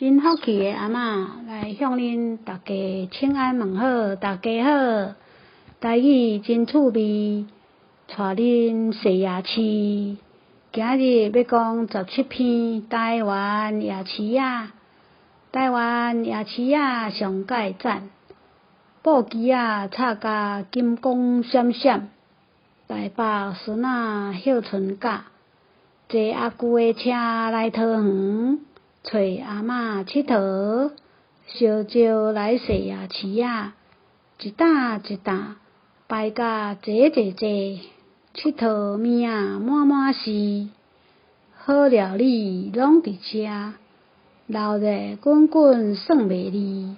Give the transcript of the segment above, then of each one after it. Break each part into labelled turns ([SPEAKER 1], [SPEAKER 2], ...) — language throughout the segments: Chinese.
[SPEAKER 1] 真福气的阿嬷来向恁大家请安问好，大家好。台语真趣味，带恁细夜市。今日要讲17篇台湾夜市仔。台湾夜市仔上界赞，布旗仔插甲金光闪闪，台北孙仔绣春甲，坐阿舅的车来桃园。找阿嬷佚佗，烧酒来细夜市仔，一担一担摆甲齐，佚佗面仔满满是，好料理拢伫遮，热热滚滚算袂离，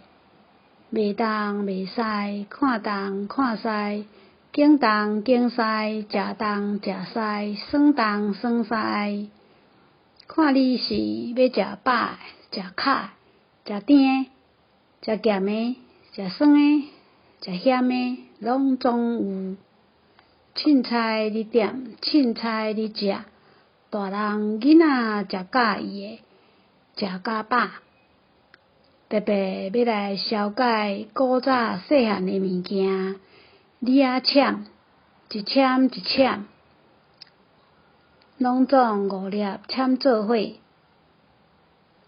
[SPEAKER 1] 卖东卖西，看东看西，拣东拣西，食东食西，耍东耍西。看你是要食饱的、食卡的、食甜的、食咸的、食酸的、食咸的，拢总有。凊彩你点，凊彩你食，大人囡仔食甲意的，食甲饱。特别要来消解古早细汉的物件，李仔签，一签一签。拢总5粒签做伙，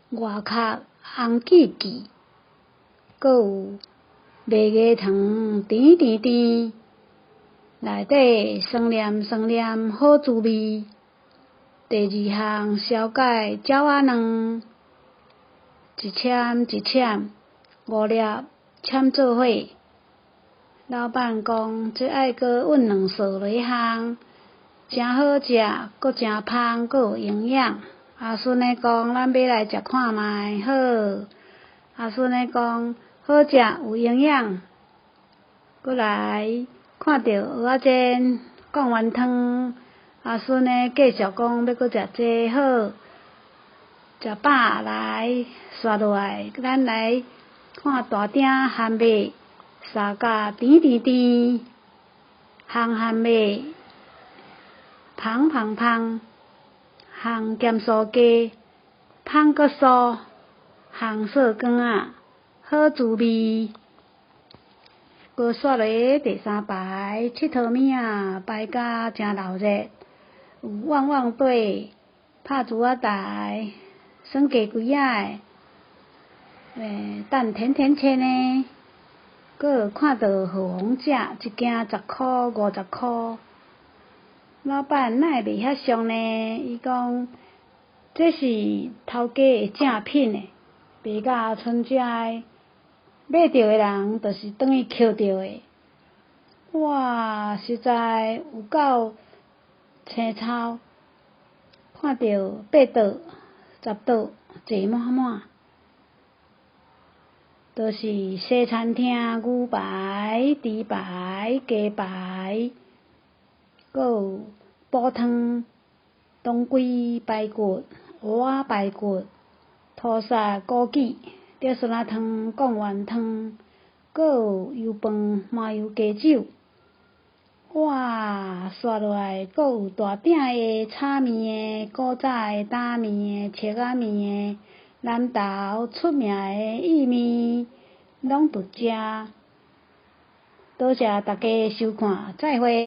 [SPEAKER 1] 外壳红记记，搁有麦芽糖甜甜甜，内底酸黏酸黏好滋味。第二项消解鸟仔卵，一签一签5粒签做伙。老板讲这爱搁运2扫落项。真好食，搁真芳，搁有营养。阿孙的讲，咱买来食看卖好。阿孙的讲，好食有营养。搁来看到蚵仔煎、贡丸汤，阿孙的继续讲要搁食这好。食饱来，刷落来，咱来看大鼎番麦，沙甲甜甜甜，烘番麦。芳，烘咸酥鸡，芳搁酥，烘素干仔，好滋味。搁刷落第3排，佚佗面仔摆甲真热热，有旺旺粿、拍珠仔台、酸鸡龟仔的，蛋甜甜圈的，搁有看到好红食，一件10块、50块。老板哪会卖遐俗呢？伊讲这是头家的正品的，卖甲剩食的，买着的人就是等于捡着的。哇，实在有够青草，看到8桌、10桌坐满满，都是西餐厅牛排、猪排、鸡排。搁有煲汤、当归排骨、蚵仔排骨、土沙枸杞、竹笋仔汤、贡丸汤，搁有油饭、麻油鸡酒。哇，刷落来搁有大鼎的炒面的、古早的打面的、切仔面的、南投出名的意面，拢伫遮。多谢大家收看，再会。